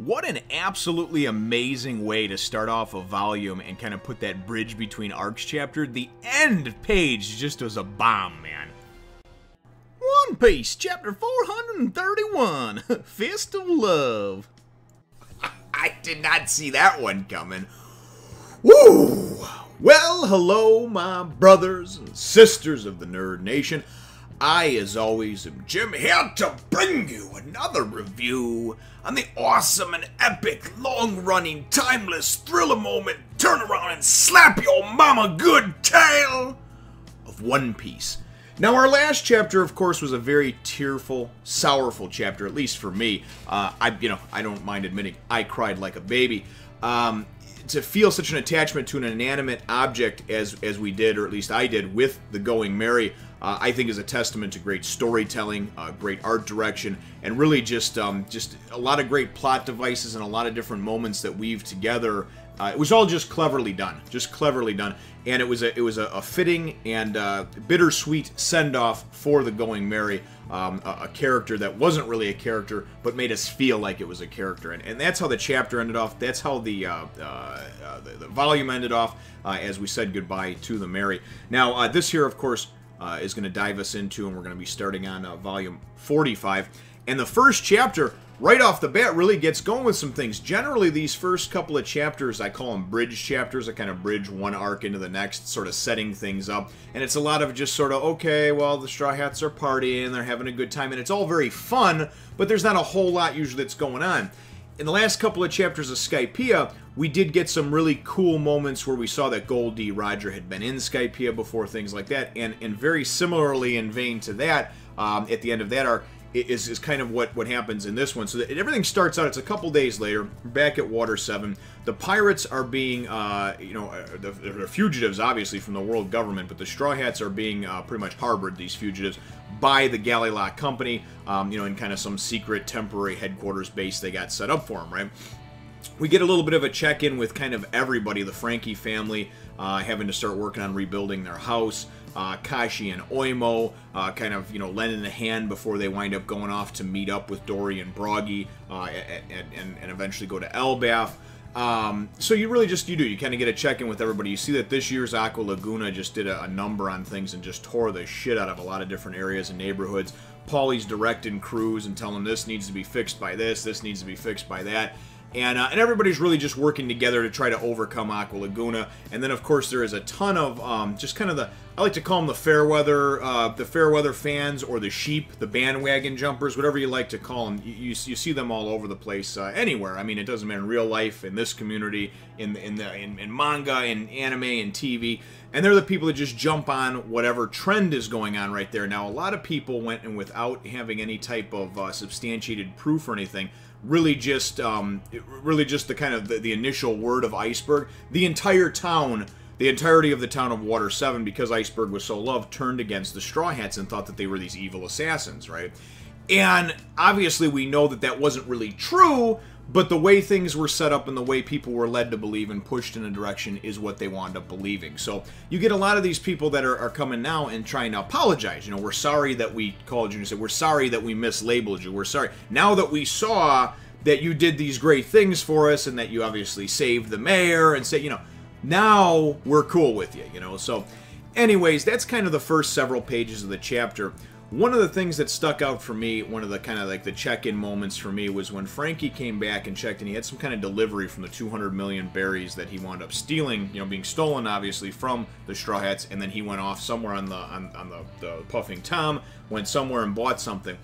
What an absolutely amazing way to start off a volume and kind of put that bridge between arcs chapter. The end page just was a bomb, man. One Piece, chapter 431, Fist of Love. I did not see that one coming. Woo! Well, hello, my brothers and sisters of the Nerd Nation. I, as always, am Jim, here to bring you another review on the awesome and epic, long-running, timeless, thriller moment, turn around and slap your mama good tale of One Piece. Now, our last chapter, of course, was a very tearful, sorrowful chapter, at least for me. I don't mind admitting I cried like a baby. To feel such an attachment to an inanimate object as we did, or at least I did, with the Going Merry, I think is a testament to great storytelling, great art direction, and really just a lot of great plot devices and a lot of different moments that weave together. It was all just cleverly done, and it was a fitting and bittersweet send-off for the Going Merry, a character that wasn't really a character, but made us feel like it was a character, and that's how the chapter ended off. That's how the volume ended off, as we said goodbye to the Merry. Now, this here, of course, is going to dive us into, and we're going to be starting on volume 45, and the first chapter, right off the bat, really gets going with some things. Generally, these first couple of chapters, I call them bridge chapters. I kind of bridge one arc into the next, sort of setting things up. And it's a lot of just sort of, okay, well, the Straw Hats are partying, they're having a good time, and it's all very fun, but there's not a whole lot usually that's going on. In the last couple of chapters of Skypiea, we did get some really cool moments where we saw that Gold D. Roger had been in Skypiea before, things like that, and very similarly in vein to that, at the end of that arc, is kind of what happens in this one. So that everything starts out, it's a couple days later, back at Water 7. The pirates are being, they're fugitives, obviously, from the world government, but the Straw Hats are being pretty much harbored, these fugitives, by the Galley Lock Company, in kind of some secret temporary headquarters base they got set up for them, right? We get a little bit of a check-in with kind of everybody, the Frankie family, having to start working on rebuilding their house. Kashi and Oimo kind of, lending a hand before they wind up going off to meet up with Dory and Broggy and eventually go to Elbaf. So you really you kind of get a check-in with everybody. You see that this year's Aqua Laguna just did a number on things and just tore the shit out of a lot of different areas and neighborhoods. Paulie's directing crews and telling them this needs to be fixed by this needs to be fixed by that. And everybody's really just working together to try to overcome Aqua Laguna. And then, of course, there is a ton of just kind of I like to call them the Fairweather fans, or the sheep, the bandwagon jumpers, whatever you like to call them. You see them all over the place, anywhere. I mean, it doesn't matter in real life, in this community, in manga, in anime, and TV. And they're the people that just jump on whatever trend is going on right there. Now, a lot of people went, and without having any type of substantiated proof or anything, really just the kind of the initial word of Iceberg. The entirety of the town of Water 7, because Iceberg was so loved, turned against the Straw Hats and thought that they were these evil assassins, right? And obviously we know that that wasn't really true, but the way things were set up and the way people were led to believe and pushed in a direction is what they wound up believing. So you get a lot of these people that are coming now and trying to apologize. We're sorry that we called you and said, we're sorry that we mislabeled you. We're sorry. Now that we saw that you did these great things for us and that you obviously saved the mayor and said, now we're cool with you, So anyways, that's kind of the first several pages of the chapter. One of the things that stuck out for me, one of the kind of like the check-in moments for me, was when Frankie came back and checked, and he had some kind of delivery from the 200 million berries that he wound up stealing, being stolen obviously from the Straw Hats, and then he went off somewhere on the Puffing Tom, went somewhere and bought something.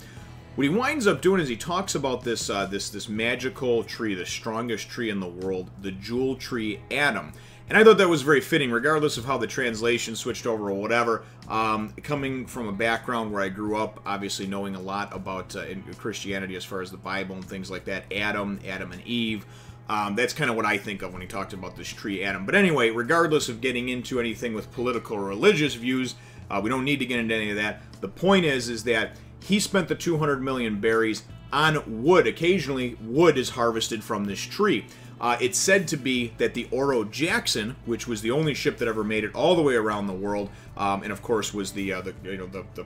What he winds up doing is he talks about this this magical tree, the strongest tree in the world, the Jewel Tree Atom. And I thought that was very fitting, regardless of how the translation switched over or whatever. Coming from a background where I grew up, obviously knowing a lot about Christianity as far as the Bible and things like that, Adam and Eve, that's kind of what I think of when he talked about this tree Adam. But anyway, regardless of getting into anything with political or religious views, we don't need to get into any of that. The point is that he spent the 200 million berries on wood. Occasionally, wood is harvested from this tree. It's said to be that the Oro Jackson, which was the only ship that ever made it all the way around the world, and of course was the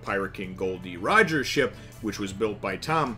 Pirate King Gold D. Rogers ship, which was built by Tom,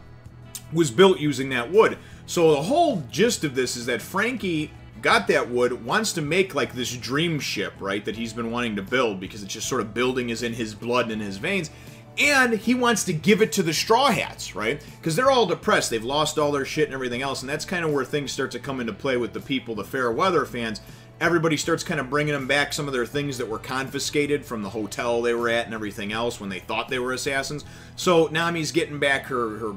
was built using that wood. So the whole gist of this is that Frankie got that wood, wants to make like this dream ship, right, that he's been wanting to build because it's just sort of building is in his blood and in his veins. And he wants to give it to the Straw Hats, right? Because they're all depressed. They've lost all their shit and everything else. And that's kind of where things start to come into play with the people, the fair weather fans. Everybody starts kind of bringing them back some of their things that were confiscated from the hotel they were at and everything else when they thought they were assassins. So Nami's getting back her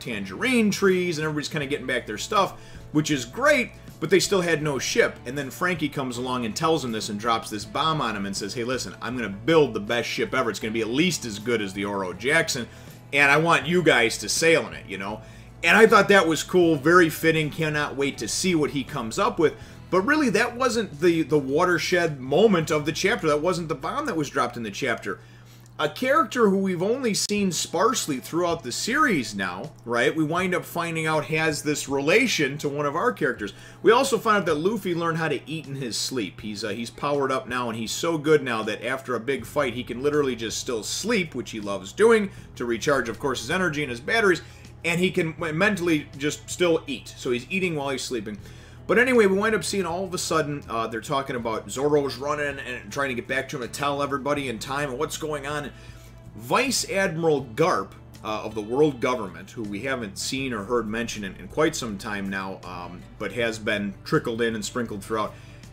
tangerine trees, and everybody's kind of getting back their stuff, which is great. But they still had no ship, and then Frankie comes along and tells him this and drops this bomb on him and says, hey, listen, I'm going to build the best ship ever. It's going to be at least as good as the Oro Jackson, and I want you guys to sail in it, you know? And I thought that was cool, very fitting, cannot wait to see what he comes up with. But really, that wasn't the watershed moment of the chapter. That wasn't the bomb that was dropped in the chapter. A character who we've only seen sparsely throughout the series now, right? We wind up finding out has this relation to one of our characters. We also find out that Luffy learned how to eat in his sleep. He's powered up now, and he's so good now that after a big fight, he can literally just still sleep, which he loves doing, to recharge, of course, his energy and his batteries, and he can mentally just still eat. So he's eating while he's sleeping. But anyway, we wind up seeing all of a sudden, they're talking about Zoro's running and trying to get back to him to tell everybody in time and what's going on. Vice Admiral Garp of the world government, who we haven't seen or heard mention in quite some time now, but has been trickled in and sprinkled throughout,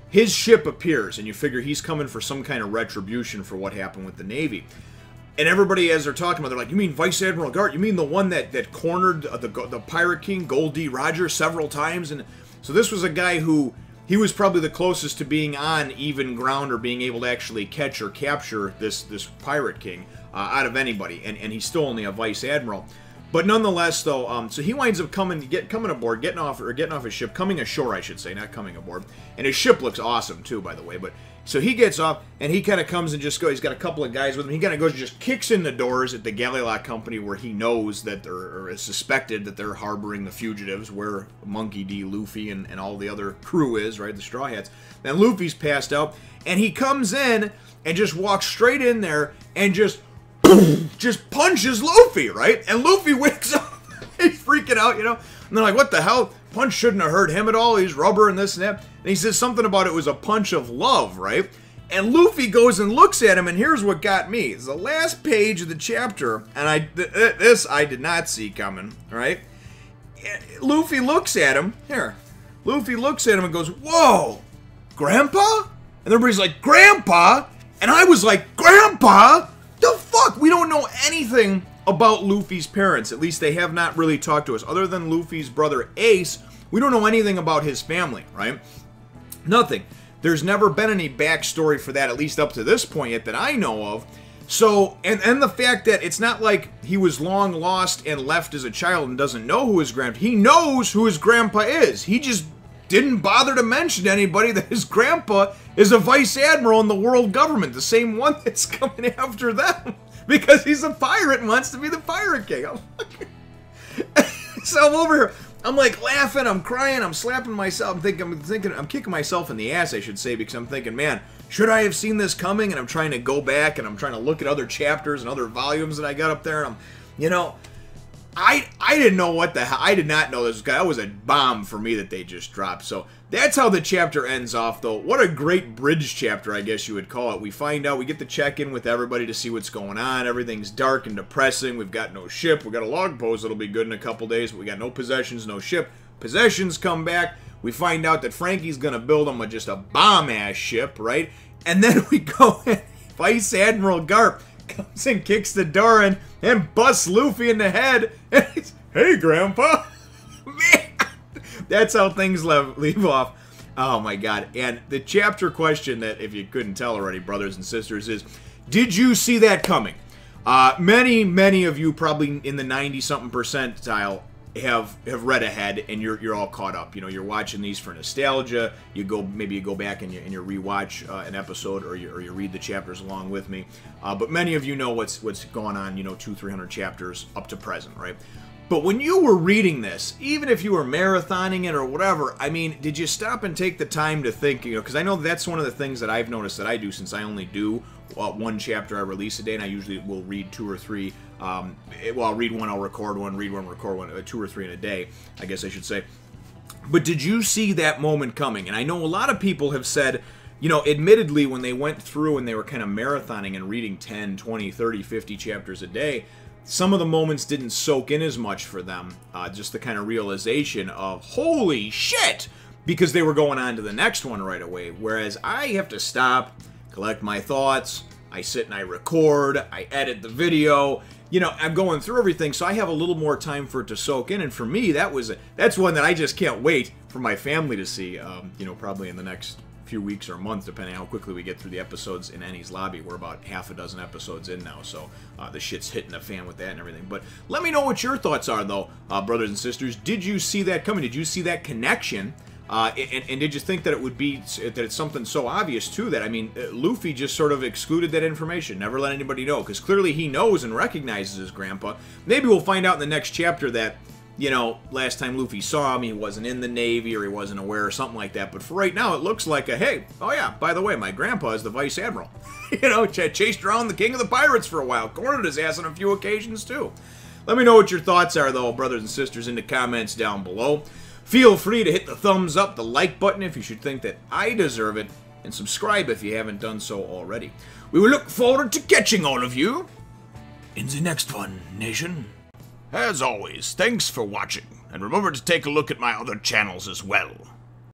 his ship appears, and you figure he's coming for some kind of retribution for what happened with the Navy. And everybody, as they're talking about, they're like, you mean Vice Admiral Garp? You mean the one that cornered the Pirate King, Gold D. Rogers, several times? And so this was a guy who, he was probably the closest to being on even ground or being able to actually catch or capture this Pirate King out of anybody. And he's still only a Vice Admiral. But nonetheless, though, so he winds up coming aboard, getting off his ship, coming ashore, I should say, not coming aboard. And his ship looks awesome, too, by the way. But so he gets off, and he kind of comes and just goes, he's got a couple of guys with him. He kind of goes and just kicks in the doors at the Galley Lock Company where he knows that, or is suspected that they're harboring the fugitives, where Monkey D, Luffy, and all the other crew is, right, the Straw Hats. Then Luffy's passed out, and he comes in and just walks straight in there and just punches Luffy, right? And Luffy wakes up. He's freaking out, you know? And they're like, what the hell? Punch shouldn't have hurt him at all. He's rubber and this and that. And he says something about it was a punch of love, right? And Luffy goes and looks at him, and here's what got me. It's the last page of the chapter, and this I did not see coming, right? Luffy looks at him. Here. Luffy looks at him and goes, whoa, Grandpa? And everybody's like, Grandpa? And I was like, Grandpa? The fuck? We don't know anything about Luffy's parents. At least they have not really talked to us. Other than Luffy's brother Ace, we don't know anything about his family, right? Nothing. There's never been any backstory for that, at least up to this point yet, that I know of. So, and the fact that it's not like he was long lost and left as a child and doesn't know who his grandpa... He knows who his grandpa is. He just didn't bother to mention to anybody that his grandpa is a vice admiral in the world government, the same one that's coming after them, because he's a pirate and wants to be the pirate king. So I'm over here, I'm like laughing, I'm crying, I'm slapping myself, I'm kicking myself in the ass, I should say, because I'm thinking, man, should I have seen this coming? And I'm trying to go back and I'm trying to look at other chapters and other volumes that I got up there, and you know, I didn't know what the hell. I did not know this guy. That was a bomb for me that they just dropped. So that's how the chapter ends off, though. What a great bridge chapter, I guess you would call it. We find out, we get to check in with everybody to see what's going on. Everything's dark and depressing. We've got no ship. We've got a log post that'll be good in a couple days, but we got no possessions, no ship. Possessions come back. We find out that Frankie's going to build them just a bomb-ass ship, right? And then we go and Vice Admiral Garp comes and kicks the door in and busts Luffy in the head. And he's, hey, Grandpa. Man, that's how things leave off. Oh, my God. And the chapter question that, if you couldn't tell already, brothers and sisters, is, did you see that coming? Many of you, probably in the 90-something percentile, have read ahead, and you're all caught up. You know, you're watching these for nostalgia. Maybe you go back and you rewatch an episode, or you read the chapters along with me. But many of you know what's going on. You know, 200-300 chapters up to present, right? But when you were reading this, even if you were marathoning it or whatever, I mean, did you stop and take the time to think? You know, because I know that's one of the things that I've noticed that I do, since I only do one chapter I release a day, and I usually will read 2 or 3. Well, I'll read one, I'll record one, read one, record one, 2 or 3 in a day, I guess I should say. But did you see that moment coming? And I know a lot of people have said, you know, admittedly, when they went through and they were kind of marathoning and reading 10, 20, 30, 50 chapters a day, some of the moments didn't soak in as much for them. Just the kind of realization of, holy shit! Because they were going on to the next one right away. Whereas I have to stop, collect my thoughts, I sit and I record, I edit the video. You know, I'm going through everything, so I have a little more time for it to soak in. And for me, that's one that I just can't wait for my family to see, you know, probably in the next few weeks or months, depending on how quickly we get through the episodes in Annie's Lobby. We're about half a dozen episodes in now, so the shit's hitting the fan with that and everything. But let me know what your thoughts are, though, brothers and sisters. Did you see that coming? Did you see that connection? And did you think that it would be, that it's something so obvious, too, that, I mean, Luffy just sort of excluded that information, never let anybody know, because clearly he knows and recognizes his grandpa. Maybe we'll find out in the next chapter that, you know, last time Luffy saw him, he wasn't in the Navy, or he wasn't aware, or something like that. But for right now, it looks like a, hey, oh yeah, by the way, my grandpa is the Vice Admiral. You know, chased around the King of the Pirates for a while, cornered his ass on a few occasions, too. Let me know what your thoughts are, though, brothers and sisters, in the comments down below. Feel free to hit the thumbs up, the like button if you should think that I deserve it, and subscribe if you haven't done so already. We will look forward to catching all of you in the next one, Nation. As always, thanks for watching, and remember to take a look at my other channels as well.